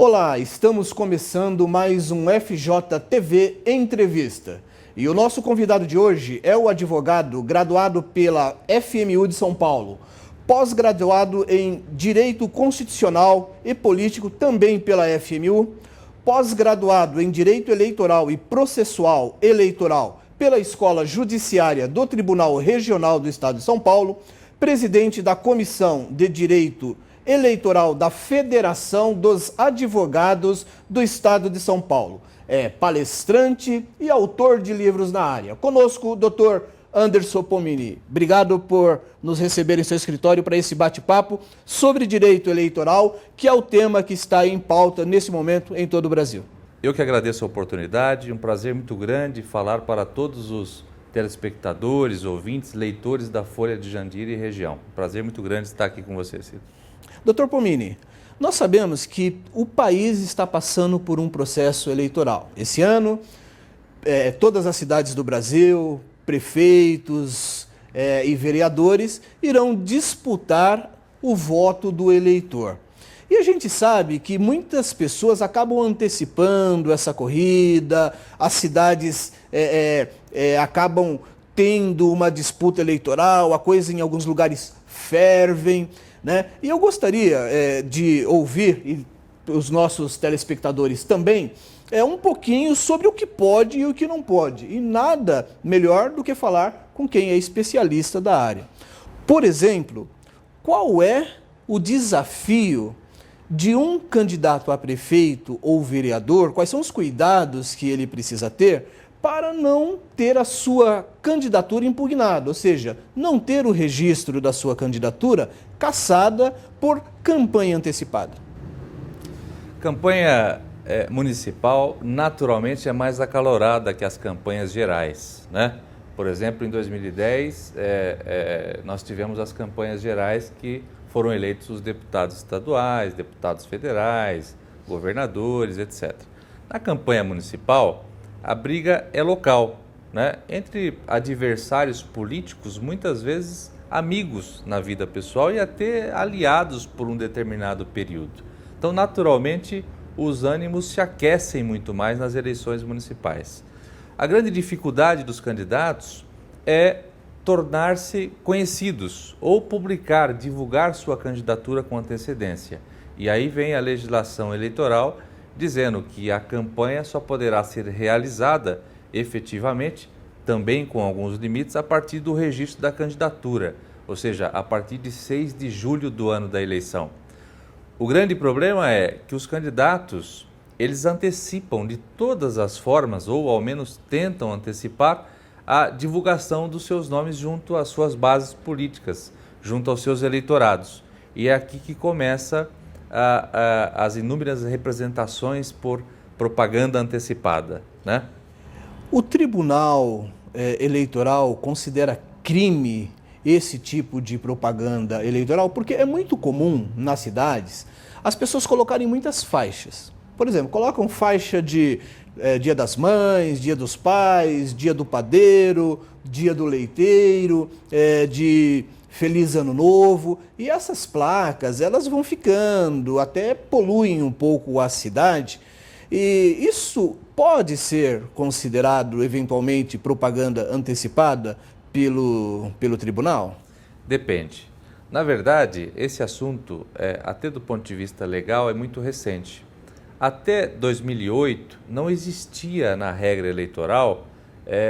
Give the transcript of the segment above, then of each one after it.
Olá, estamos começando mais um FJTV Entrevista. E o nosso convidado de hoje é o advogado graduado pela FMU de São Paulo, pós-graduado em Direito Constitucional e Político também pela FMU, pós-graduado em Direito Eleitoral e Processual Eleitoral pela Escola Judiciária do Tribunal Regional do Estado de São Paulo, presidente da Comissão de Direito Eleitoral da Federação dos Advogados do Estado de São Paulo. É palestrante e autor de livros na área. Conosco, o Dr. Anderson Pomini. Obrigado por nos receber em seu escritório para esse bate-papo sobre direito eleitoral, que é o tema que está em pauta nesse momento em todo o Brasil. Eu que agradeço a oportunidade, um prazer muito grande falar para todos os telespectadores, ouvintes, leitores da Folha de Jandira e região. Prazer muito grande estar aqui com você, Ciro. Dr. Pomini, nós sabemos que o país está passando por um processo eleitoral. Esse ano, todas as cidades do Brasil, prefeitos e vereadores irão disputar o voto do eleitor. E a gente sabe que muitas pessoas acabam antecipando essa corrida, as cidades acabam tendo uma disputa eleitoral, a coisa em alguns lugares fervem, né? E eu gostaria de ouvir, e os nossos telespectadores também, um pouquinho sobre o que pode e o que não pode. E nada melhor do que falar com quem é especialista da área. Por exemplo, qual é o desafio de um candidato a prefeito ou vereador? Quais são os cuidados que ele precisa ter para não ter a sua candidatura impugnada, ou seja, não ter o registro da sua candidatura cassada por campanha antecipada? Campanha municipal, naturalmente, é mais acalorada que as campanhas gerais, né? Por exemplo, em 2010, nós tivemos as campanhas gerais que foram eleitos os deputados estaduais, deputados federais, governadores, etc. Na campanha municipal, a briga é local, né? Entre adversários políticos, muitas vezes amigos na vida pessoal e até aliados por um determinado período. Então, naturalmente, os ânimos se aquecem muito mais nas eleições municipais. A grande dificuldade dos candidatos é tornar-se conhecidos ou publicar, divulgar sua candidatura com antecedência. E aí vem a legislação eleitoral dizendo que a campanha só poderá ser realizada efetivamente, também com alguns limites, a partir do registro da candidatura, ou seja, a partir de 6 de julho do ano da eleição. O grande problema é que os candidatos, eles antecipam de todas as formas, ou ao menos tentam antecipar, a divulgação dos seus nomes junto às suas bases políticas, junto aos seus eleitorados. E é aqui que começa as inúmeras representações por propaganda antecipada, né? O Tribunal Eleitoral considera crime esse tipo de propaganda eleitoral? Porque é muito comum nas cidades as pessoas colocarem muitas faixas. Por exemplo, colocam faixa de Dia das Mães, Dia dos Pais, Dia do Padeiro, Dia do Leiteiro, de Feliz Ano Novo. E essas placas, elas vão ficando, até poluem um pouco a cidade. E isso pode ser considerado, eventualmente, propaganda antecipada pelo tribunal? Depende. Na verdade, esse assunto, até do ponto de vista legal, é muito recente. Até 2008, não existia na regra eleitoral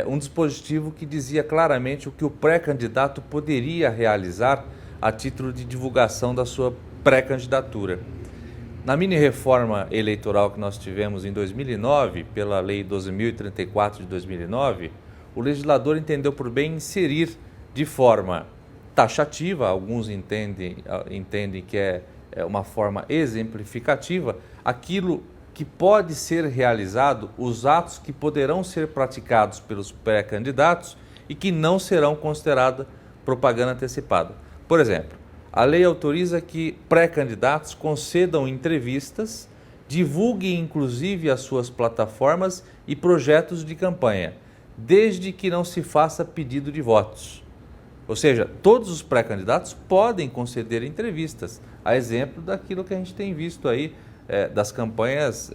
um dispositivo que dizia claramente o que o pré-candidato poderia realizar a título de divulgação da sua pré-candidatura. Na mini-reforma eleitoral que nós tivemos em 2009, pela Lei 12.034 de 2009, o legislador entendeu por bem inserir de forma taxativa, alguns entendem que é uma forma exemplificativa, aquilo que pode ser realizado, os atos que poderão ser praticados pelos pré-candidatos e que não serão considerados propaganda antecipada. Por exemplo, a lei autoriza que pré-candidatos concedam entrevistas, divulguem inclusive as suas plataformas e projetos de campanha, desde que não se faça pedido de votos. Ou seja, todos os pré-candidatos podem conceder entrevistas, a exemplo daquilo que a gente tem visto aí das campanhas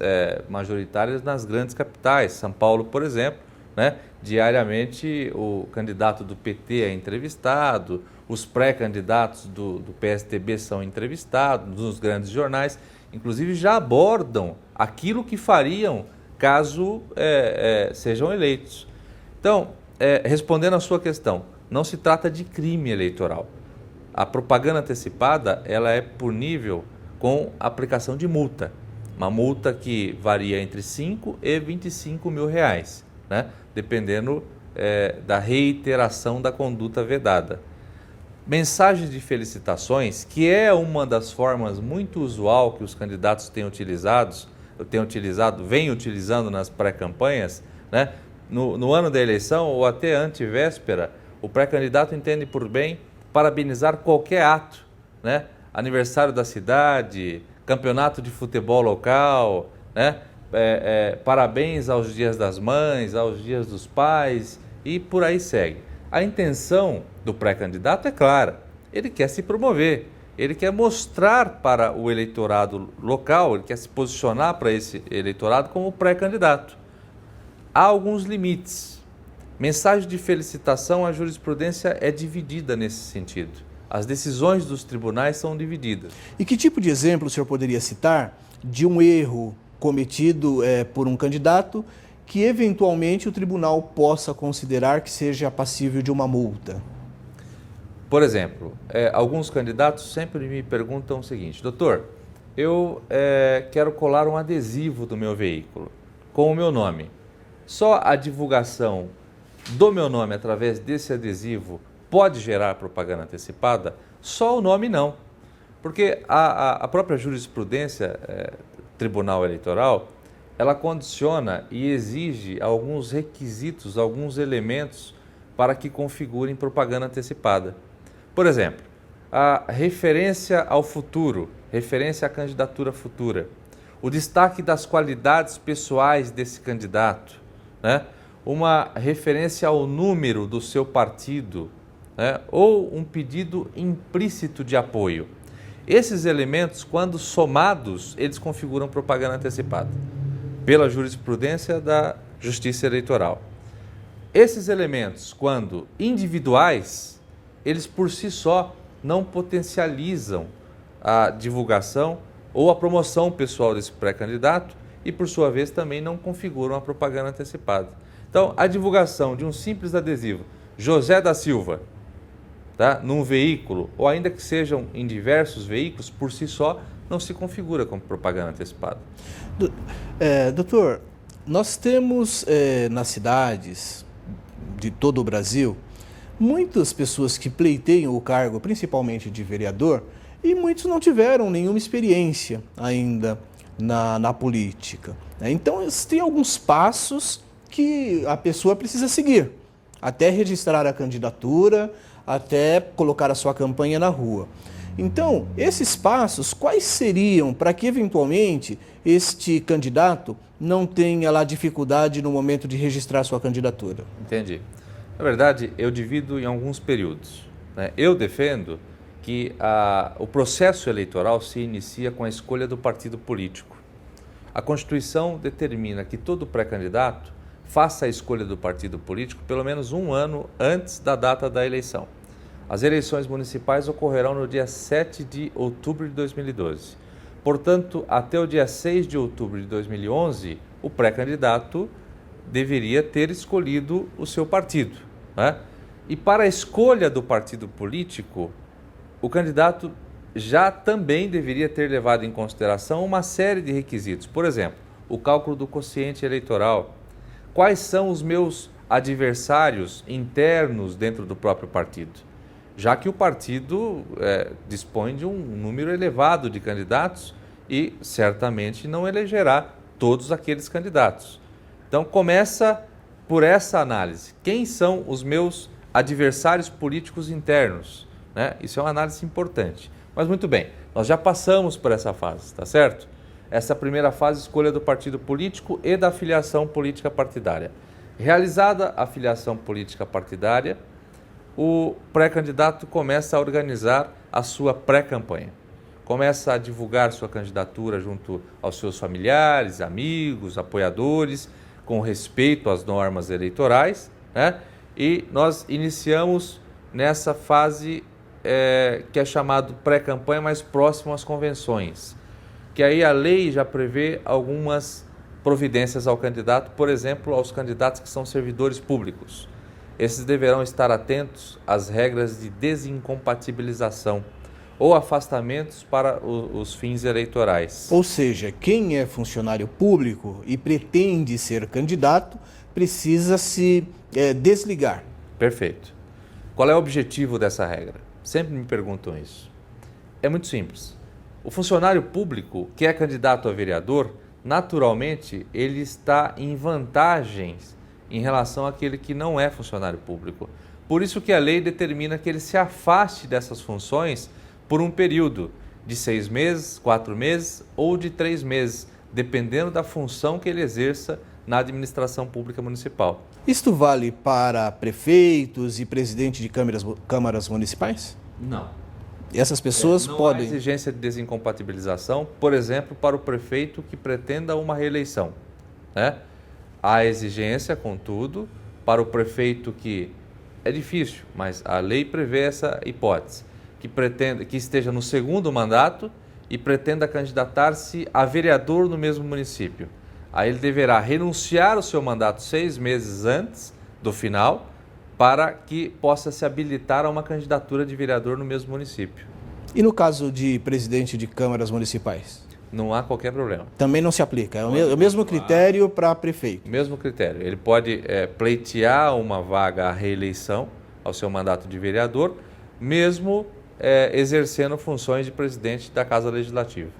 majoritárias nas grandes capitais. São Paulo, por exemplo, né? Diariamente o candidato do PT é entrevistado, os pré-candidatos do PSDB são entrevistados nos grandes jornais, inclusive já abordam aquilo que fariam caso sejam eleitos. Então, respondendo à sua questão, não se trata de crime eleitoral. A propaganda antecipada ela é punível com aplicação de multa. Uma multa que varia entre 5 e 25 mil reais, né? Dependendo da reiteração da conduta vedada. Mensagens de felicitações, que é uma das formas muito usual que os candidatos vêm utilizando nas pré-campanhas, né? No ano da eleição ou até antevéspera, o pré-candidato entende por bem parabenizar qualquer ato, né? Aniversário da cidade, campeonato de futebol local, né? Parabéns aos dias das mães, aos dias dos pais e por aí segue. A intenção do pré-candidato é clara, ele quer se promover, ele quer mostrar para o eleitorado local, ele quer se posicionar para esse eleitorado como pré-candidato. Há alguns limites. Mensagem de felicitação, a jurisprudência é dividida nesse sentido. As decisões dos tribunais são divididas. E que tipo de exemplo o senhor poderia citar de um erro cometido por um candidato que eventualmente o tribunal possa considerar que seja passível de uma multa? Por exemplo, alguns candidatos sempre me perguntam o seguinte: doutor, eu quero colar um adesivo do meu veículo com o meu nome. Só a divulgação do meu nome através desse adesivo pode gerar propaganda antecipada? Só o nome não. Porque a própria jurisprudência Tribunal Eleitoral, ela condiciona e exige alguns requisitos, alguns elementos para que configurem propaganda antecipada. Por exemplo, a referência ao futuro, referência à candidatura futura, o destaque das qualidades pessoais desse candidato, né? Uma referência ao número do seu partido, né? Ou um pedido implícito de apoio. Esses elementos, quando somados, eles configuram propaganda antecipada, pela jurisprudência da Justiça Eleitoral. Esses elementos, quando individuais, eles por si só não potencializam a divulgação ou a promoção pessoal desse pré-candidato e, por sua vez, também não configuram a propaganda antecipada. Então, a divulgação de um simples adesivo, José da Silva, tá, num veículo, ou ainda que sejam em diversos veículos, por si só, não se configura como propaganda antecipada. Doutor, nós temos nas cidades de todo o Brasil muitas pessoas que pleiteiam o cargo, principalmente de vereador, e muitos não tiveram nenhuma experiência ainda na política. Então, tem alguns passos que a pessoa precisa seguir, até registrar a candidatura, até colocar a sua campanha na rua. Então, esses passos, quais seriam para que, eventualmente, este candidato não tenha lá dificuldade no momento de registrar sua candidatura? Entendi. Na verdade, eu divido em alguns períodos, né? Eu defendo que o processo eleitoral se inicia com a escolha do partido político. A Constituição determina que todo pré-candidato faça a escolha do partido político pelo menos um ano antes da data da eleição. As eleições municipais ocorrerão no dia 7 de outubro de 2012. Portanto, até o dia 6 de outubro de 2011, o pré-candidato deveria ter escolhido o seu partido, né? E para a escolha do partido político, o candidato já também deveria ter levado em consideração uma série de requisitos. Por exemplo, o cálculo do quociente eleitoral. Quais são os meus adversários internos dentro do próprio partido? Já que o partido dispõe de um número elevado de candidatos e certamente não elegerá todos aqueles candidatos. Então começa por essa análise. Quem são os meus adversários políticos internos, né? Isso é uma análise importante. Mas muito bem, nós já passamos por essa fase, tá certo? Essa primeira fase, escolha do partido político e da filiação política partidária. Realizada a filiação política partidária, o pré-candidato começa a organizar a sua pré-campanha. começa a divulgar sua candidatura junto aos seus familiares, amigos, apoiadores, com respeito às normas eleitorais, né? E nós iniciamos nessa fase que é chamado pré-campanha, mais próximo às convenções, que aí a lei já prevê algumas providências ao candidato, por exemplo, aos candidatos que são servidores públicos. Esses deverão estar atentos às regras de desincompatibilização ou afastamentos para os fins eleitorais. Ou seja, quem é funcionário público e pretende ser candidato precisa se desligar. Perfeito. Qual é o objetivo dessa regra? Sempre me perguntam isso. É muito simples. O funcionário público que é candidato a vereador, naturalmente, ele está em vantagens em relação àquele que não é funcionário público. Por isso que a lei determina que ele se afaste dessas funções por um período de 6 meses, 4 meses ou de 3 meses, dependendo da função que ele exerça na administração pública municipal. Isto vale para prefeitos e presidente de câmaras municipais? Não. E essas pessoas não podem... há exigência de desincompatibilização, por exemplo, para o prefeito que pretenda uma reeleição, né? Há exigência, contudo, para o prefeito que é difícil, mas a lei prevê essa hipótese, que esteja no segundo mandato e pretenda candidatar-se a vereador no mesmo município. Aí ele deverá renunciar ao seu mandato 6 meses antes do final para que possa se habilitar a uma candidatura de vereador no mesmo município. E no caso de presidente de câmaras municipais? Não há qualquer problema. Também não se aplica, é o mesmo critério para prefeito? Mesmo critério. Ele pode pleitear uma vaga à reeleição ao seu mandato de vereador, mesmo exercendo funções de presidente da Casa Legislativa.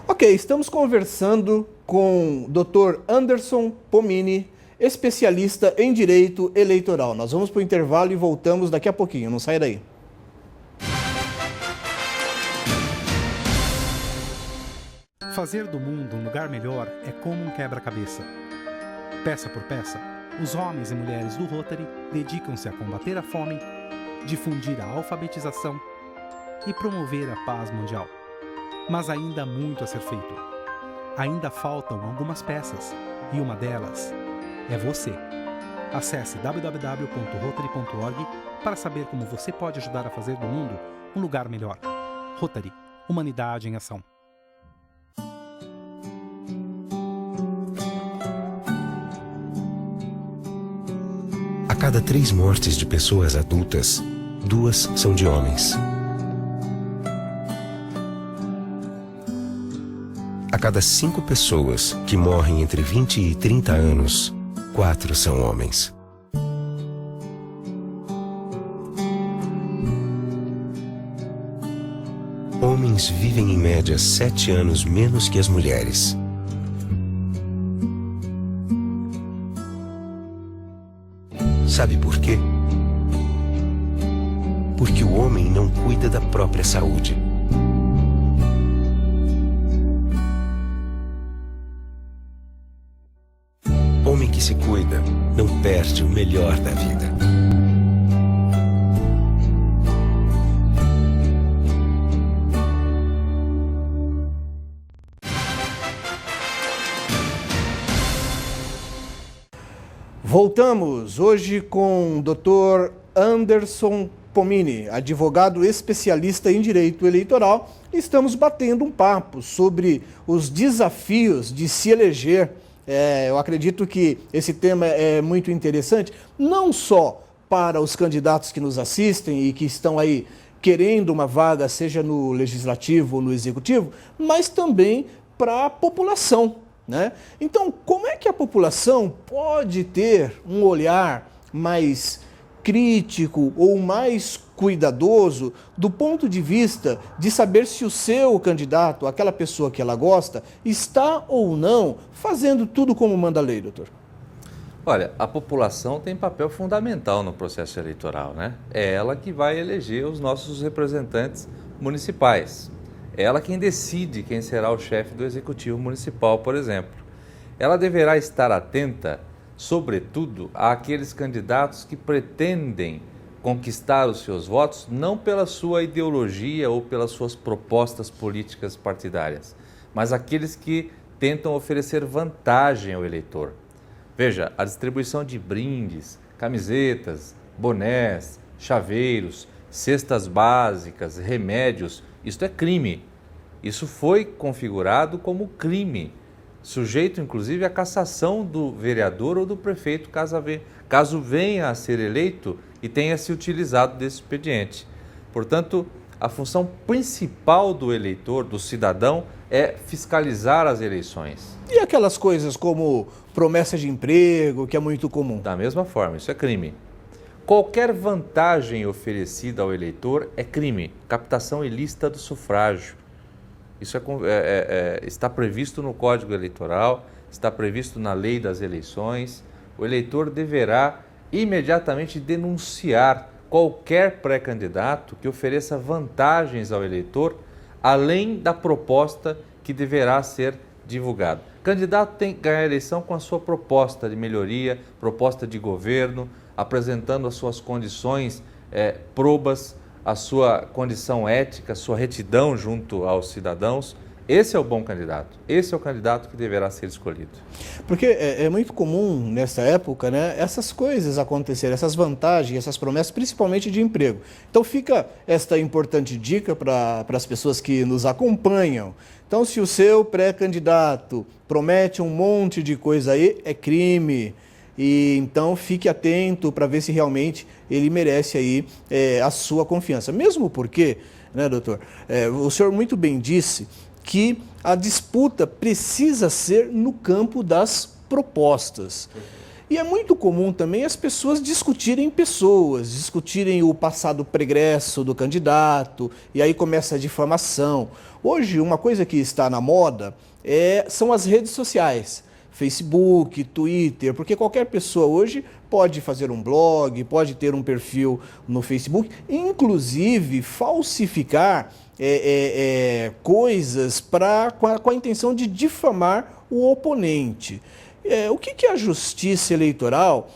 Ok, estamos conversando com o Dr. Anderson Pomini, especialista em direito eleitoral. Nós vamos para o intervalo e voltamos daqui a pouquinho, não sai daí. Fazer do mundo um lugar melhor é como um quebra-cabeça. Peça por peça, os homens e mulheres do Rotary dedicam-se a combater a fome, difundir a alfabetização e promover a paz mundial. Mas ainda há muito a ser feito. Ainda faltam algumas peças, e uma delas é você. Acesse www.rotary.org para saber como você pode ajudar a fazer do mundo um lugar melhor. Rotary, Humanidade em Ação. A cada 3 mortes de pessoas adultas, 2 são de homens. A cada 5 pessoas que morrem entre 20 e 30 anos, 4 são homens. Homens vivem em média 7 anos menos que as mulheres. Sabe por quê? Porque o homem não cuida da própria saúde. Homem que se cuida não perde o melhor da vida. Voltamos hoje com o Dr. Anderson Pomini, advogado especialista em direito eleitoral. Estamos batendo um papo sobre os desafios de se eleger. Eu acredito que esse tema é muito interessante, não só para os candidatos que nos assistem e que estão aí querendo uma vaga, seja no legislativo ou no executivo, mas também para a população, né? Então, como é que a população pode ter um olhar mais crítico ou mais cuidadoso do ponto de vista de saber se o seu candidato, aquela pessoa que ela gosta, está ou não fazendo tudo como manda a lei, doutor? Olha, a população tem papel fundamental no processo eleitoral, né? É ela que vai eleger os nossos representantes municipais. É ela quem decide quem será o chefe do executivo municipal, por exemplo. Ela deverá estar atenta, sobretudo, àqueles candidatos que pretendem conquistar os seus votos não pela sua ideologia ou pelas suas propostas políticas partidárias, mas aqueles que tentam oferecer vantagem ao eleitor. Veja, a distribuição de brindes, camisetas, bonés, chaveiros, cestas básicas, remédios, isso é crime. Isso foi configurado como crime, sujeito inclusive à cassação do vereador ou do prefeito caso venha a ser eleito e tenha se utilizado desse expediente. Portanto, a função principal do eleitor, do cidadão, é fiscalizar as eleições. E aquelas coisas como promessa de emprego, que é muito comum? Da mesma forma, isso é crime. Qualquer vantagem oferecida ao eleitor é crime. Captação ilícita do sufrágio. Isso está previsto no Código Eleitoral, está previsto na Lei das Eleições. O eleitor deverá imediatamente denunciar qualquer pré-candidato que ofereça vantagens ao eleitor, além da proposta que deverá ser divulgada. O candidato tem que ganhar a eleição com a sua proposta de melhoria, proposta de governo, apresentando as suas condições probas, a sua condição ética, a sua retidão junto aos cidadãos. Esse é o bom candidato, esse é o candidato que deverá ser escolhido. Porque é muito comum nessa época, né, essas coisas acontecerem, essas vantagens, essas promessas, principalmente de emprego. Então fica esta importante dica para as pessoas que nos acompanham. Então, se o seu pré-candidato promete um monte de coisa aí, é crime. E então fique atento para ver se realmente ele merece aí a sua confiança. Mesmo porque, né, doutor, o senhor muito bem disse que a disputa precisa ser no campo das propostas. E é muito comum também as pessoas discutirem o passado pregresso do candidato, e aí começa a difamação. Hoje, uma coisa que está na moda são as redes sociais. Facebook, Twitter, porque qualquer pessoa hoje pode fazer um blog, pode ter um perfil no Facebook, inclusive falsificar coisas com a intenção de difamar o oponente. O que a Justiça Eleitoral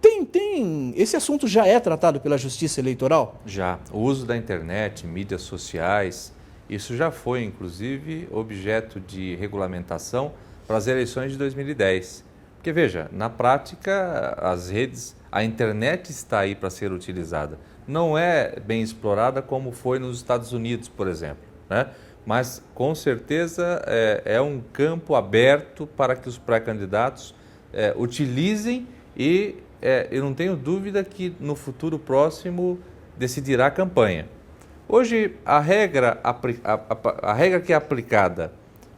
tem? Esse assunto já é tratado pela Justiça Eleitoral? Já. O uso da internet, mídias sociais, isso já foi, inclusive, objeto de regulamentação para as eleições de 2010. Porque, veja, na prática, a internet está aí para ser utilizada. Não é bem explorada como foi nos Estados Unidos, por exemplo, né? Mas, com certeza, é um campo aberto para que os pré-candidatos utilizem e eu não tenho dúvida que no futuro próximo decidirá a campanha. Hoje, a regra que é aplicada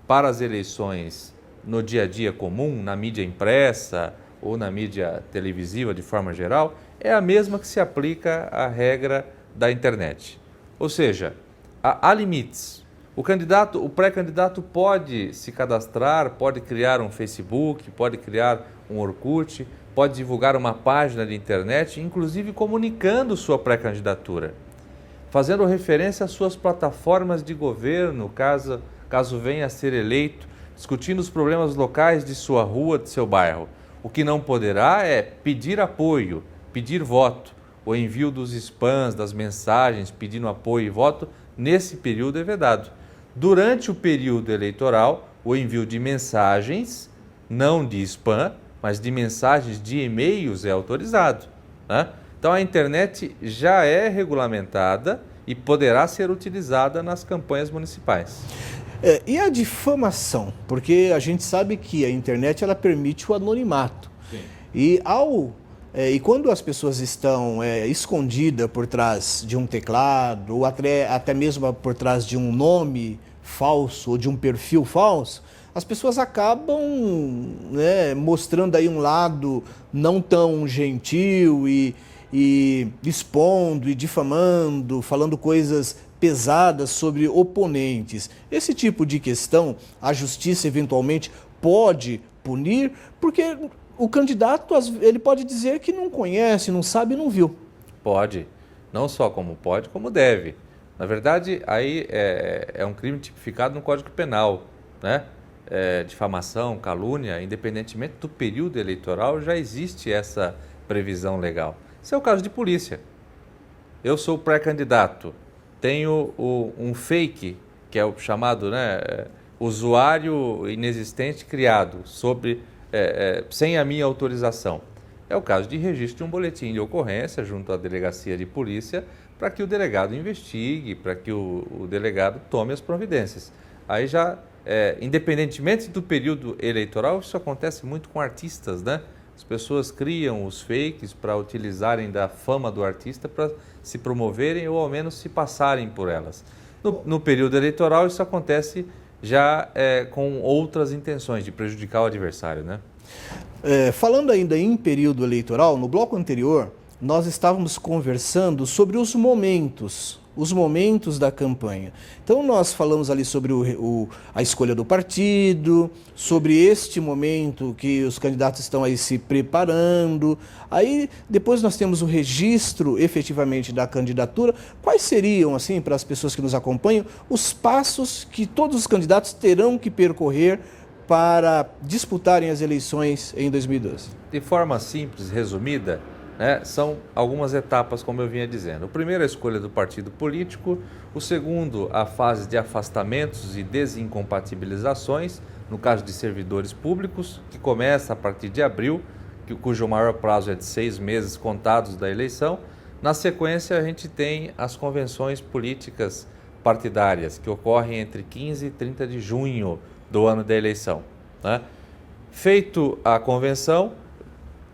para as eleições no dia a dia comum, na mídia impressa ou na mídia televisiva de forma geral, é a mesma que se aplica à regra da internet. Ou seja, há limites. O pré-candidato pode se cadastrar, pode criar um Facebook, pode criar um Orkut, pode divulgar uma página de internet, inclusive comunicando sua pré-candidatura, fazendo referência às suas plataformas de governo, caso venha a ser eleito, discutindo os problemas locais de sua rua, de seu bairro. O que não poderá é pedir apoio, pedir voto. O envio dos spams, das mensagens pedindo apoio e voto, nesse período é vedado. Durante o período eleitoral, o envio de mensagens, não de spam, mas de mensagens de e-mails é autorizado, né? Então a internet já é regulamentada e poderá ser utilizada nas campanhas municipais. E a difamação? Porque a gente sabe que a internet ela permite o anonimato. Sim. E quando as pessoas estão escondidas por trás de um teclado, ou até mesmo por trás de um nome falso ou de um perfil falso, as pessoas acabam mostrando aí um lado não tão gentil e expondo e difamando, falando coisas pesadas sobre oponentes. Esse tipo de questão, a justiça eventualmente pode punir, porque o candidato ele pode dizer que não conhece, não sabe, não viu. Pode, não só como pode, como deve. Na verdade, aí é um crime tipificado no Código Penal, né? Difamação, calúnia, independentemente do período eleitoral, já existe essa previsão legal. Esse é o caso de polícia. Eu sou pré-candidato, tenho um fake, que é o chamado, usuário inexistente criado, sem a minha autorização. É o caso de registro de um boletim de ocorrência junto à delegacia de polícia para que o delegado investigue, para que o delegado tome as providências. Aí já, independentemente do período eleitoral, isso acontece muito com artistas, né? As pessoas criam os fakes para utilizarem da fama do artista para se promoverem ou ao menos se passarem por elas. No período eleitoral isso acontece já com outras intenções de prejudicar o adversário, né? Falando ainda em período eleitoral, no bloco anterior nós estávamos conversando sobre os momentos da campanha. Então nós falamos ali sobre a escolha do partido, sobre este momento que os candidatos estão aí se preparando. Aí depois nós temos o registro efetivamente da candidatura. Quais seriam, assim, para as pessoas que nos acompanham, os passos que todos os candidatos terão que percorrer para disputarem as eleições em 2012? De forma simples, resumida, são algumas etapas, como eu vinha dizendo. O primeiro, a escolha do partido político. O segundo, a fase de afastamentos e desincompatibilizações, no caso de servidores públicos, que começa a partir de abril, cujo maior prazo é de 6 meses contados da eleição. Na sequência, a gente tem as convenções políticas partidárias, que ocorrem entre 15 e 30 de junho do ano da eleição. Feito a convenção,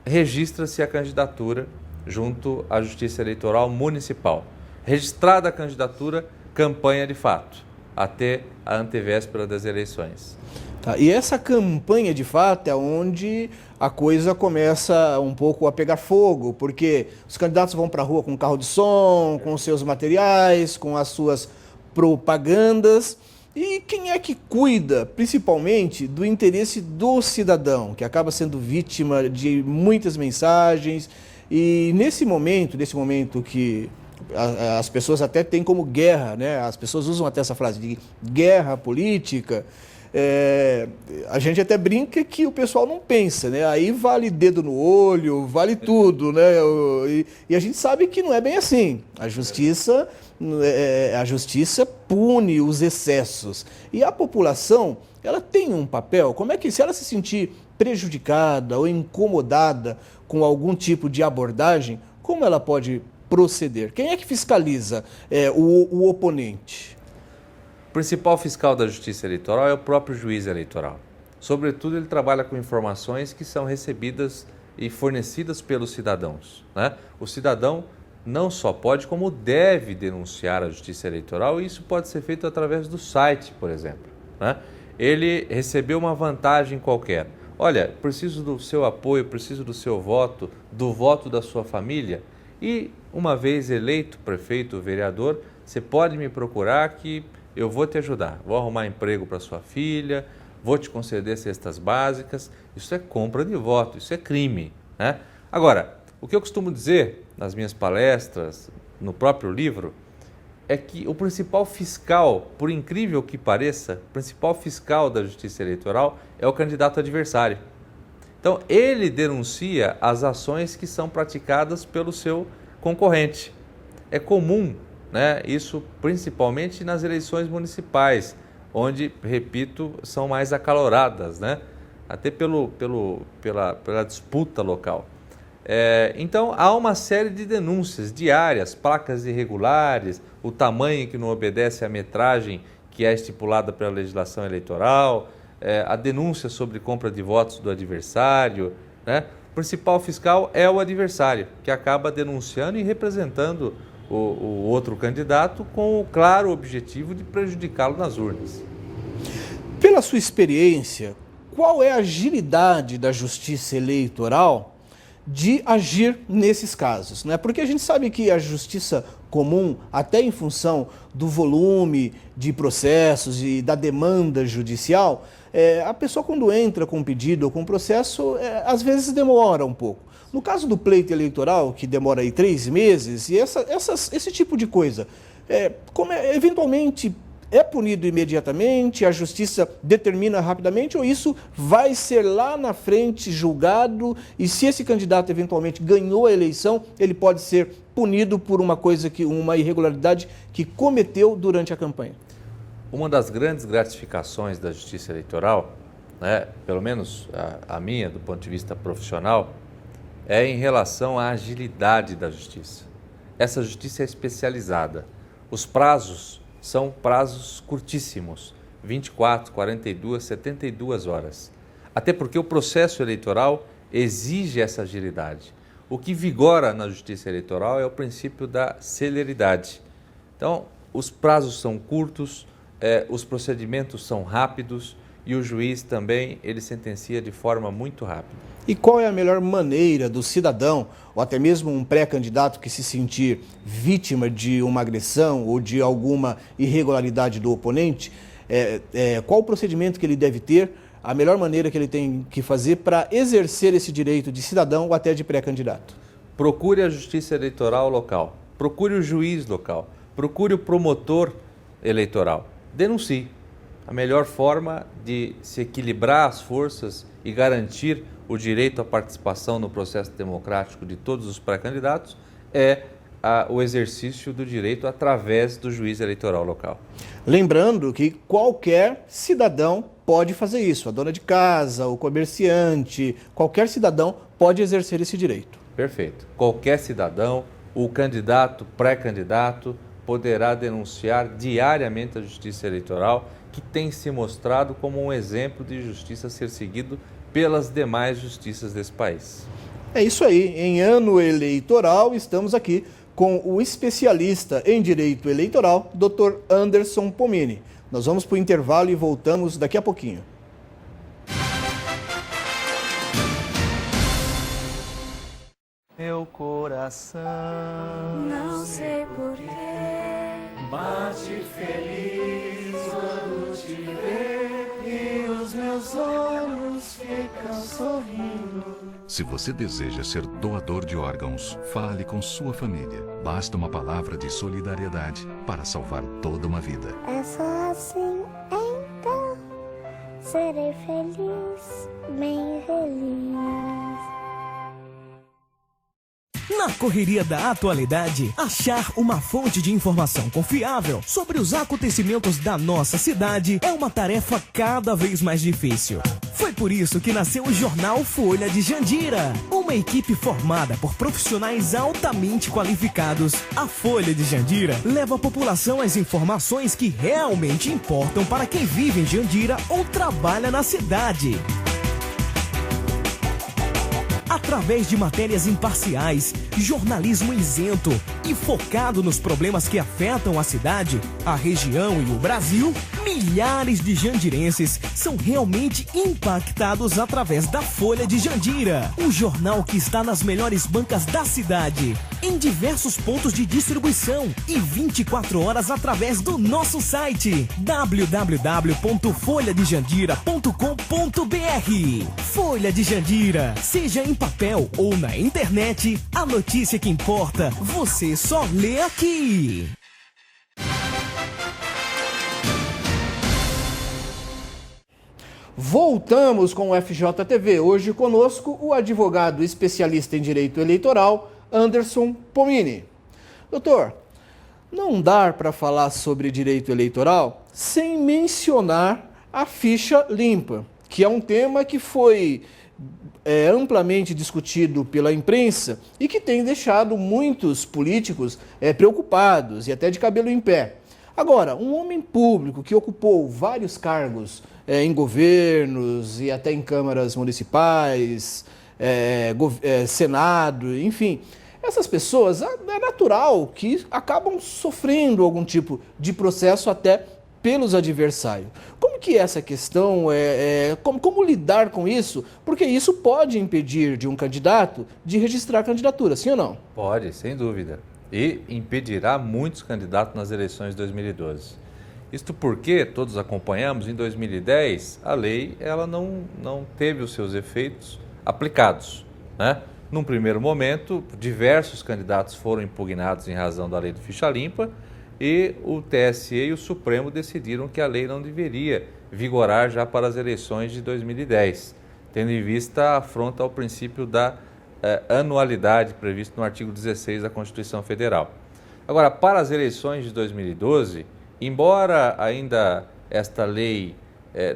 registra-se a candidatura junto à Justiça Eleitoral Municipal. Registrada a candidatura, campanha de fato, até a antevéspera das eleições. Tá, e essa campanha de fato é onde a coisa começa um pouco a pegar fogo, porque os candidatos vão para a rua com carro de som, com os seus materiais, com as suas propagandas. E quem é que cuida, principalmente, do interesse do cidadão, que acaba sendo vítima de muitas mensagens? E nesse momento que as pessoas até têm como guerra, as pessoas usam até essa frase de guerra política, a gente até brinca que o pessoal não pensa, aí vale dedo no olho, vale tudo, e a gente sabe que não é bem assim. A justiça pune os excessos. E a população, ela tem um papel. Como é que, se ela se sentir prejudicada ou incomodada com algum tipo de abordagem, como ela pode proceder? Quem é que fiscaliza o oponente? O principal fiscal da Justiça Eleitoral é o próprio juiz eleitoral. Sobretudo, ele trabalha com informações que são recebidas e fornecidas pelos cidadãos. O cidadão não só pode, como deve denunciar a Justiça Eleitoral, e isso pode ser feito através do site, por exemplo. Ele recebeu uma vantagem qualquer. Olha, preciso do seu apoio, preciso do seu voto, do voto da sua família. E, uma vez eleito prefeito ou vereador, você pode me procurar que eu vou te ajudar. Vou arrumar emprego para sua filha, vou te conceder cestas básicas. Isso é compra de voto, isso é crime. Agora, o que eu costumo dizer nas minhas palestras, no próprio livro, é que o principal fiscal, por incrível que pareça, o principal fiscal da Justiça Eleitoral é o candidato adversário. Então, ele denuncia as ações que são praticadas pelo seu concorrente. É comum, isso principalmente nas eleições municipais, onde, repito, são mais acaloradas, até pela disputa local. Então, há uma série de denúncias diárias, placas irregulares, o tamanho que não obedece à metragem que é estipulada pela legislação eleitoral, a denúncia sobre compra de votos do adversário. O principal fiscal é o adversário, que acaba denunciando e representando o outro candidato com o claro objetivo de prejudicá-lo nas urnas. Pela sua experiência, qual é a agilidade da Justiça Eleitoral de agir nesses casos? Porque a gente sabe que a justiça comum, até em função do volume de processos e da demanda judicial, a pessoa quando entra com um pedido ou com um processo, às vezes demora um pouco. No caso do pleito eleitoral, que demora aí 3 meses, e esse tipo de coisa, eventualmente é punido imediatamente, a justiça determina rapidamente, ou isso vai ser lá na frente julgado, e se esse candidato eventualmente ganhou a eleição, ele pode ser punido por uma irregularidade que cometeu durante a campanha? Uma das grandes gratificações da justiça eleitoral, né, pelo menos a minha, do ponto de vista profissional, é em relação à agilidade da justiça. Essa justiça é especializada. Os prazos são prazos curtíssimos, 24, 42, 72 horas. Até porque o processo eleitoral exige essa agilidade. O que vigora na justiça eleitoral é o princípio da celeridade. Então, os prazos são curtos, os procedimentos são rápidos e o juiz também, ele sentencia de forma muito rápida. E qual é a melhor maneira do cidadão, ou até mesmo um pré-candidato que se sentir vítima de uma agressão ou de alguma irregularidade do oponente, qual o procedimento que ele deve ter, a melhor maneira que ele tem que fazer para exercer esse direito de cidadão ou até de pré-candidato? Procure a justiça eleitoral local, procure o juiz local, procure o promotor eleitoral, denuncie. A melhor forma de se equilibrar as forças e garantir o direito à participação no processo democrático de todos os pré-candidatos é o exercício do direito através do juiz eleitoral local. Lembrando que qualquer cidadão pode fazer isso, a dona de casa, o comerciante, qualquer cidadão pode exercer esse direito. Perfeito. Qualquer cidadão, o candidato, pré-candidato, poderá denunciar diariamente a justiça eleitoral, que tem se mostrado como um exemplo de justiça a ser seguido pelas demais justiças desse país. É isso aí, em ano eleitoral estamos aqui com o especialista em direito eleitoral, Dr. Anderson Pomini. Nós vamos para o intervalo e voltamos daqui a pouquinho. Meu coração, não sei porquê, bate feliz quando te vê e os meus olhos ficam sorrindo. Se você deseja ser doador de órgãos, fale com sua família. Basta uma palavra de solidariedade para salvar toda uma vida. é só assim, então serei feliz, bem feliz. Na correria da atualidade, achar uma fonte de informação confiável sobre os acontecimentos da nossa cidade é uma tarefa cada vez mais difícil. Foi por isso que nasceu o jornal Folha de Jandira. Uma equipe formada por profissionais altamente qualificados, a Folha de Jandira leva à população as informações que realmente importam para quem vive em Jandira ou trabalha na cidade. Através de matérias imparciais, jornalismo isento e focado nos problemas que afetam a cidade, a região e o Brasil, milhares de jandirenses são realmente impactados através da Folha de Jandira, um jornal que está nas melhores bancas da cidade, em diversos pontos de distribuição e 24 horas através do nosso site www.folhadejandira.com.br. Folha de Jandira, seja em papel ou na internet, a notícia que importa, você só lê aqui. Voltamos com o FJTV. Hoje conosco o advogado especialista em direito eleitoral, Anderson Pomini. Doutor, não dá para falar sobre direito eleitoral sem mencionar a ficha limpa, que é um tema que foi amplamente discutido pela imprensa e que tem deixado muitos políticos preocupados e até de cabelo em pé. Agora, um homem público que ocupou vários cargos em governos e até em câmaras municipais, Senado, enfim, essas pessoas é natural que acabam sofrendo algum tipo de processo até pelos adversários. Como que é essa questão, como lidar com isso? Porque isso pode impedir de um candidato de registrar a candidatura, sim ou não? Pode, sem dúvida. E impedirá muitos candidatos nas eleições de 2012. Isto porque, todos acompanhamos, em 2010, a lei ela não teve os seus efeitos aplicados, né? Num primeiro momento, diversos candidatos foram impugnados em razão da lei do ficha limpa e o TSE e o Supremo decidiram que a lei não deveria vigorar já para as eleições de 2010, tendo em vista a afronta ao princípio da anualidade previsto no artigo 16 da Constituição Federal. Agora, para as eleições de 2012, embora ainda esta lei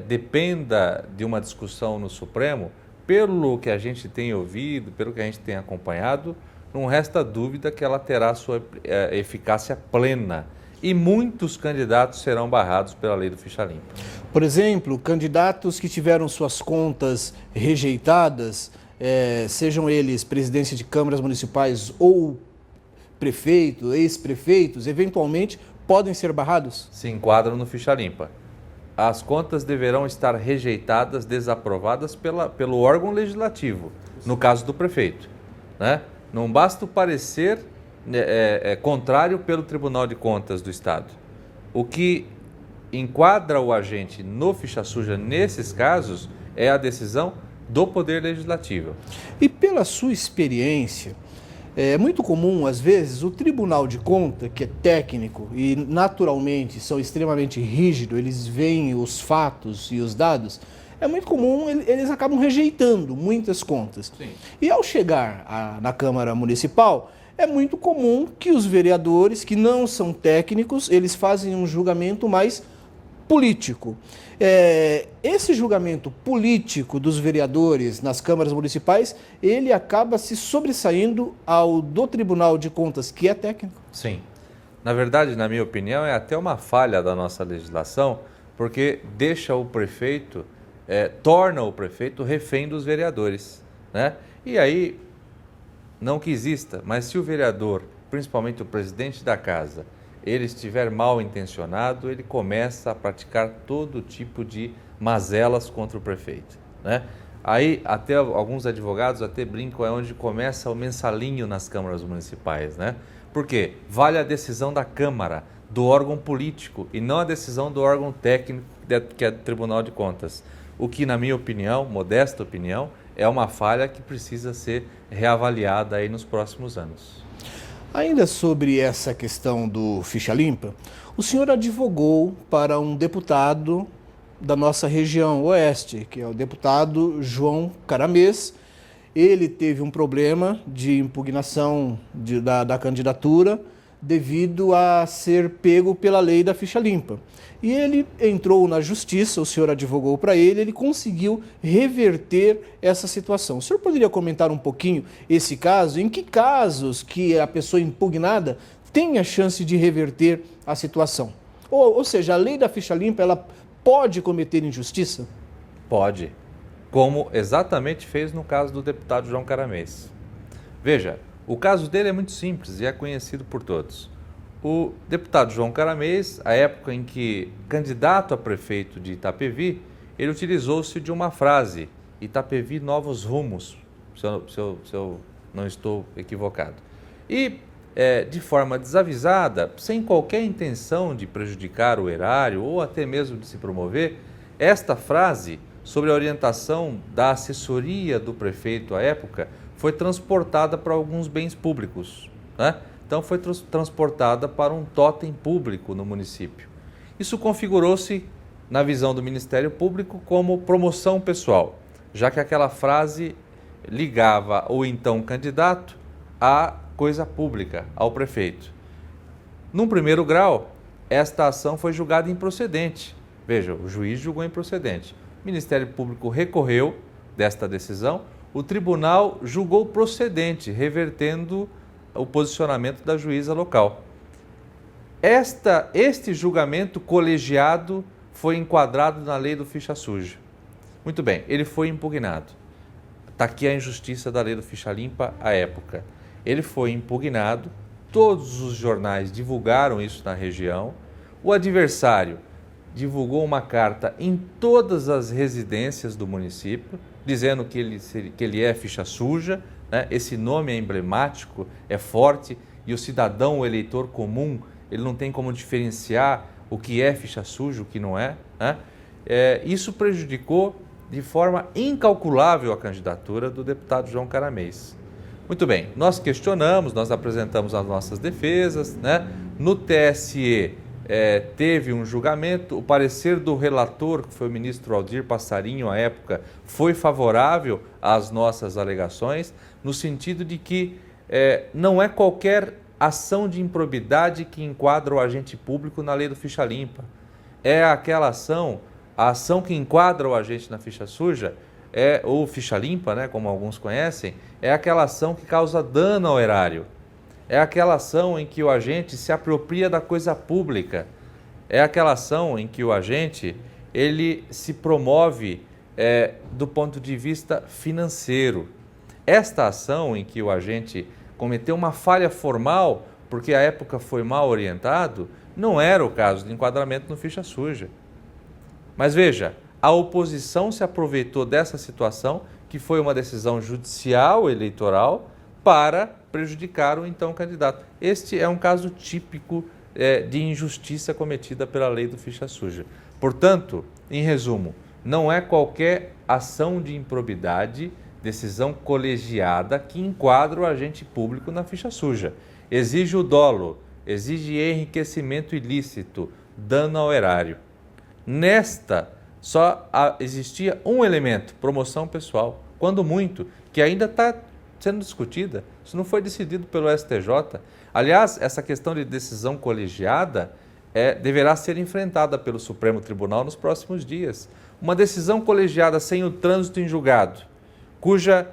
dependa de uma discussão no Supremo, pelo que a gente tem ouvido, pelo que a gente tem acompanhado, não resta dúvida que ela terá sua eficácia plena e muitos candidatos serão barrados pela lei do ficha limpa. Por exemplo, candidatos que tiveram suas contas rejeitadas, sejam eles presidência de câmaras municipais ou prefeito, ex-prefeitos, eventualmente podem ser barrados? Se enquadram no ficha limpa. As contas deverão estar rejeitadas, desaprovadas pelo órgão legislativo, no caso do prefeito, né? Não basta o parecer contrário pelo Tribunal de Contas do Estado. O que enquadra o agente no ficha suja nesses casos é a decisão do Poder Legislativo. E pela sua experiência, é muito comum, às vezes, o Tribunal de Contas, que é técnico e naturalmente são extremamente rígidos, eles veem os fatos e os dados, é muito comum, eles acabam rejeitando muitas contas. Sim. E ao chegar na Câmara Municipal, é muito comum que os vereadores, que não são técnicos, eles fazem um julgamento mais político. Esse julgamento político dos vereadores nas câmaras municipais, ele acaba se sobressaindo ao do Tribunal de Contas, que é técnico? Sim. Na verdade, na minha opinião, é até uma falha da nossa legislação, porque deixa o prefeito, torna o prefeito refém dos vereadores, né? E aí, não que exista, mas se o vereador, principalmente o presidente da casa, ele estiver mal intencionado, ele começa a praticar todo tipo de mazelas contra o prefeito, né? Aí até alguns advogados até brincam, é onde começa o mensalinho nas câmaras municipais, né? Por quê? Vale a decisão da Câmara, do órgão político, e não a decisão do órgão técnico, que é do Tribunal de Contas. O que, na minha opinião, modesta opinião, é uma falha que precisa ser reavaliada aí nos próximos anos. Ainda sobre essa questão do ficha limpa, o senhor advogou para um deputado da nossa região oeste, que é o deputado João Caramês. Ele teve um problema de impugnação da candidatura devido a ser pego pela lei da ficha limpa. E ele entrou na justiça, o senhor advogou para ele conseguiu reverter essa situação. O senhor poderia comentar um pouquinho esse caso? Em que casos que a pessoa impugnada tem a chance de reverter a situação? Ou seja, a lei da ficha limpa, ela pode cometer injustiça? Pode, como exatamente fez no caso do deputado João Caramês. Veja, o caso dele é muito simples e é conhecido por todos. O deputado João Caramês, à época em que candidato a prefeito de Itapevi, ele utilizou-se de uma frase, Itapevi novos rumos, se eu não estou equivocado. E, de forma desavisada, sem qualquer intenção de prejudicar o erário ou até mesmo de se promover, esta frase, sobre a orientação da assessoria do prefeito à época, foi transportada para alguns bens públicos, né? Então foi transportada para um totem público no município. Isso configurou-se, na visão do Ministério Público, como promoção pessoal, já que aquela frase ligava o então candidato à coisa pública, ao prefeito. Num primeiro grau, esta ação foi julgada improcedente. Veja, o juiz julgou improcedente. O Ministério Público recorreu desta decisão, o tribunal julgou procedente, revertendo o posicionamento da juíza local. Este julgamento colegiado foi enquadrado na lei do ficha suja. Muito bem, ele foi impugnado. Está aqui a injustiça da lei do ficha limpa à época. Ele foi impugnado, todos os jornais divulgaram isso na região, o adversário divulgou uma carta em todas as residências do município, dizendo que ele é ficha suja, né? Esse nome é emblemático, é forte, e o cidadão, o eleitor comum, ele não tem como diferenciar o que é ficha suja, o que não é, né? Isso prejudicou de forma incalculável a candidatura do deputado João Caramês. Muito bem, nós questionamos, nós apresentamos as nossas defesas, né? No TSE teve um julgamento, o parecer do relator, que foi o ministro Aldir Passarinho à época, foi favorável às nossas alegações, no sentido de que não é qualquer ação de improbidade que enquadra o agente público na lei do ficha limpa. É aquela ação, a ação que enquadra o agente na ficha suja, ou ficha limpa, né, como alguns conhecem, é aquela ação que causa dano ao erário. É aquela ação em que o agente se apropria da coisa pública. É aquela ação em que o agente ele se promove do ponto de vista financeiro. Esta ação em que o agente cometeu uma falha formal, porque à época foi mal orientado, não era o caso de enquadramento no ficha suja. Mas veja, a oposição se aproveitou dessa situação, que foi uma decisão judicial eleitoral, para prejudicar o então candidato. Este é um caso típico de injustiça cometida pela lei do ficha suja. Portanto, em resumo, não é qualquer ação de improbidade, decisão colegiada, que enquadra o agente público na ficha suja. Exige o dolo, exige enriquecimento ilícito, dano ao erário. Nesta, só existia um elemento, promoção pessoal, quando muito, que ainda está sendo discutida. Isso não foi decidido pelo STJ. Aliás, essa questão de decisão colegiada deverá ser enfrentada pelo Supremo Tribunal nos próximos dias. Uma decisão colegiada sem o trânsito em julgado, cuja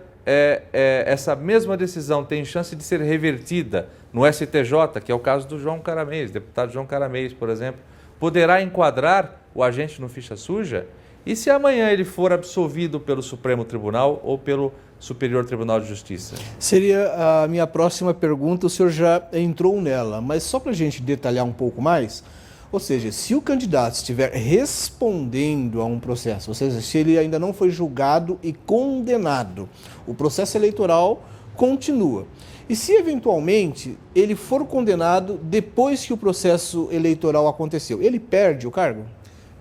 essa mesma decisão tem chance de ser revertida no STJ, que é o caso do João Caramês, deputado João Caramês, por exemplo, poderá enquadrar o agente no ficha suja? E se amanhã ele for absolvido pelo Supremo Tribunal ou pelo Superior Tribunal de Justiça? Seria a minha próxima pergunta, o senhor já entrou nela, mas só para a gente detalhar um pouco mais, ou seja, se o candidato estiver respondendo a um processo, ou seja, se ele ainda não foi julgado e condenado, o processo eleitoral continua. E se eventualmente ele for condenado depois que o processo eleitoral aconteceu, ele perde o cargo?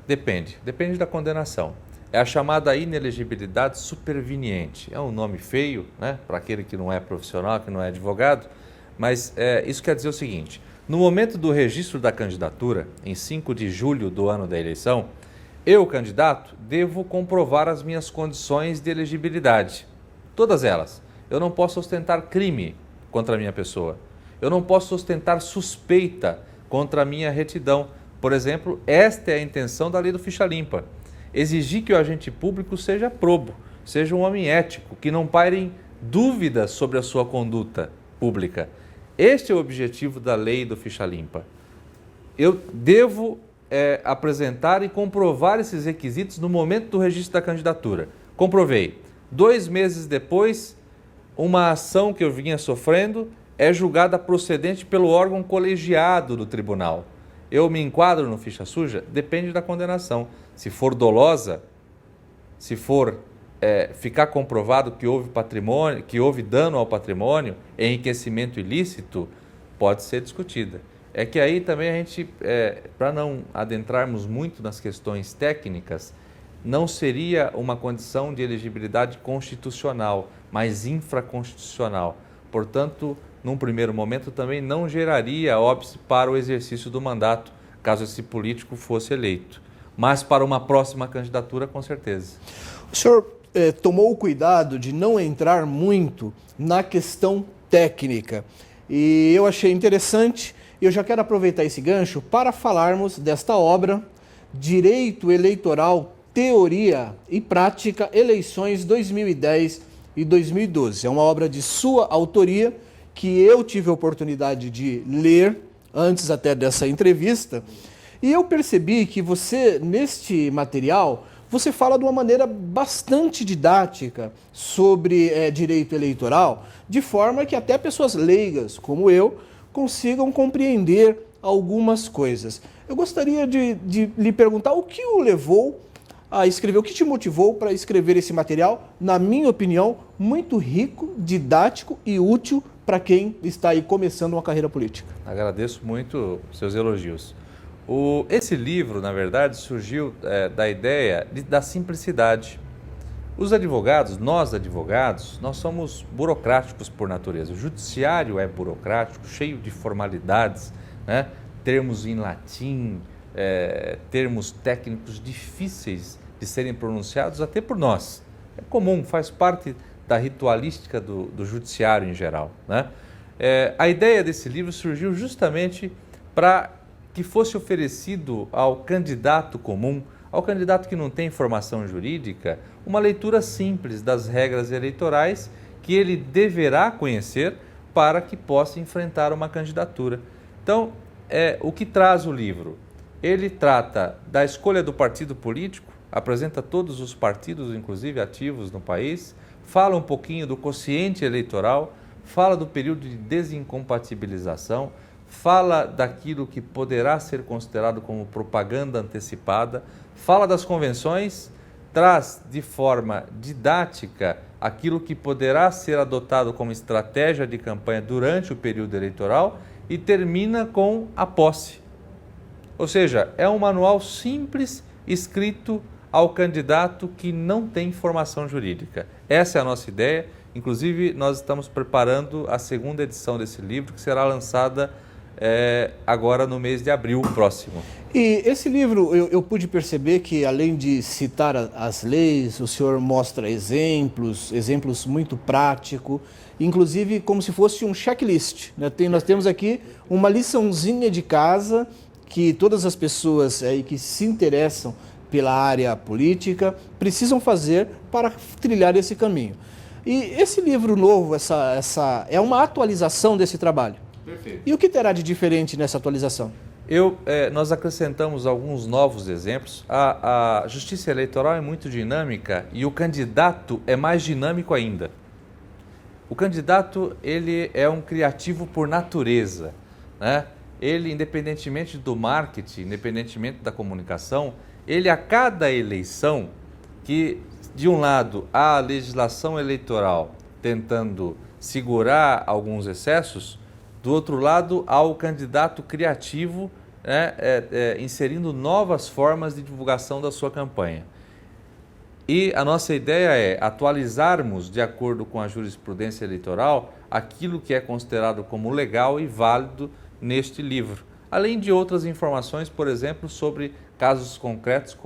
Depende da condenação. É a chamada inelegibilidade superveniente. É um nome feio, né, para aquele que não é profissional, que não é advogado, mas isso quer dizer o seguinte: no momento do registro da candidatura, em 5 de julho do ano da eleição, eu, candidato, devo comprovar as minhas condições de elegibilidade. Todas elas. Eu não posso ostentar crime contra a minha pessoa. Eu não posso ostentar suspeita contra a minha retidão. Por exemplo, esta é a intenção da lei do ficha limpa. Exigir que o agente público seja probo, seja um homem ético, que não pairem dúvidas sobre a sua conduta pública. Este é o objetivo da lei do ficha limpa. Eu devo apresentar e comprovar esses requisitos no momento do registro da candidatura. Comprovei. 2 meses depois, uma ação que eu vinha sofrendo é julgada procedente pelo órgão colegiado do tribunal. Eu me enquadro no ficha suja? Depende da condenação. Se for dolosa, se for ficar comprovado que houve patrimônio, que houve dano ao patrimônio, enriquecimento ilícito, pode ser discutida. É que aí também a gente, para não adentrarmos muito nas questões técnicas, não seria uma condição de elegibilidade constitucional, mas infraconstitucional. Portanto, num primeiro momento, também não geraria óbice para o exercício do mandato, caso esse político fosse eleito. Mas para uma próxima candidatura, com certeza. O senhor tomou o cuidado de não entrar muito na questão técnica. E eu achei interessante, e eu já quero aproveitar esse gancho para falarmos desta obra, Direito Eleitoral, Teoria e Prática, Eleições 2010 e 2012. É uma obra de sua autoria, que eu tive a oportunidade de ler antes até dessa entrevista, e eu percebi que você, neste material, você fala de uma maneira bastante didática sobre direito eleitoral, de forma que até pessoas leigas, como eu, consigam compreender algumas coisas. Eu gostaria de lhe perguntar o que o levou a escrever, o que te motivou para escrever esse material, na minha opinião, muito rico, didático e útil para quem está aí começando uma carreira política. Agradeço muito seus elogios. Esse livro, na verdade, surgiu da ideia da simplicidade. Os advogados, nós somos burocráticos por natureza. O judiciário é burocrático, cheio de formalidades, né? Termos em latim, termos técnicos difíceis de serem pronunciados até por nós. É comum, faz parte da ritualística do judiciário em geral, né? A ideia desse livro surgiu justamente para que fosse oferecido ao candidato comum, ao candidato que não tem formação jurídica, uma leitura simples das regras eleitorais que ele deverá conhecer para que possa enfrentar uma candidatura. Então, o que traz o livro? Ele trata da escolha do partido político, apresenta todos os partidos, inclusive ativos no país, fala um pouquinho do quociente eleitoral, fala do período de desincompatibilização, fala daquilo que poderá ser considerado como propaganda antecipada, fala das convenções, traz de forma didática aquilo que poderá ser adotado como estratégia de campanha durante o período eleitoral e termina com a posse. Ou seja, é um manual simples escrito ao candidato que não tem formação jurídica. Essa é a nossa ideia. Inclusive, nós estamos preparando a segunda edição desse livro, que será lançada agora no mês de abril próximo. E esse livro, eu pude perceber que, além de citar as leis, o senhor mostra exemplos muito práticos, inclusive como se fosse um checklist, né? Nós temos aqui uma liçãozinha de casa que todas as pessoas que se interessam pela área política precisam fazer para trilhar esse caminho. E esse livro novo, é uma atualização desse trabalho. Perfeito. E o que terá de diferente nessa atualização? Nós acrescentamos alguns novos exemplos. A justiça eleitoral é muito dinâmica e o candidato é mais dinâmico ainda. O candidato, ele é um criativo por natureza, né? Ele, independentemente do marketing, independentemente da comunicação, ele a cada eleição, que de um lado há a legislação eleitoral tentando segurar alguns excessos, do outro lado há o candidato criativo, né, inserindo novas formas de divulgação da sua campanha. E a nossa ideia é atualizarmos, de acordo com a jurisprudência eleitoral, aquilo que é considerado como legal e válido neste livro. Além de outras informações, por exemplo, sobre casos concretos,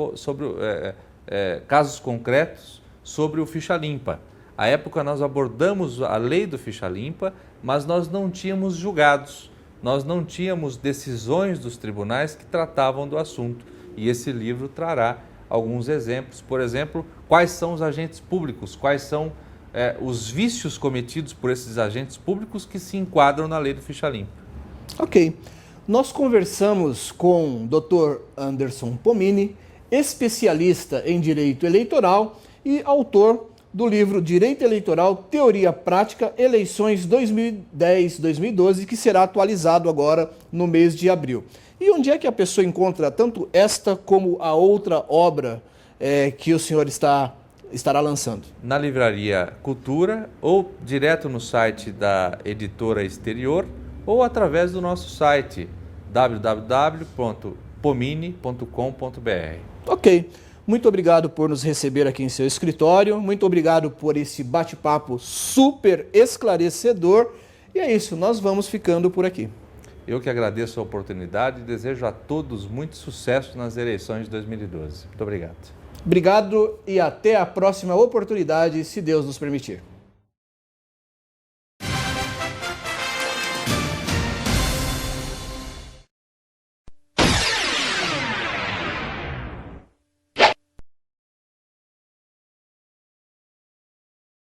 sobre o Ficha Limpa. À época nós abordamos a lei do Ficha Limpa, mas nós não tínhamos julgados, nós não tínhamos decisões dos tribunais que tratavam do assunto. E esse livro trará alguns exemplos, por exemplo, quais são os agentes públicos, quais são os vícios cometidos por esses agentes públicos que se enquadram na lei do Ficha Limpa. Ok. Nós conversamos com o Dr. Anderson Pomini, especialista em Direito Eleitoral e autor do livro Direito Eleitoral, Teoria Prática, Eleições 2010-2012, que será atualizado agora no mês de abril. E onde é que a pessoa encontra tanto esta como a outra obra que o senhor estará lançando? Na Livraria Cultura ou direto no site da Editora Exterior ou através do nosso site www.pomini.com.br. Ok. Muito obrigado por nos receber aqui em seu escritório, muito obrigado por esse bate-papo super esclarecedor. E é isso, nós vamos ficando por aqui. Eu que agradeço a oportunidade e desejo a todos muito sucesso nas eleições de 2012. Muito obrigado. Obrigado e até a próxima oportunidade, se Deus nos permitir.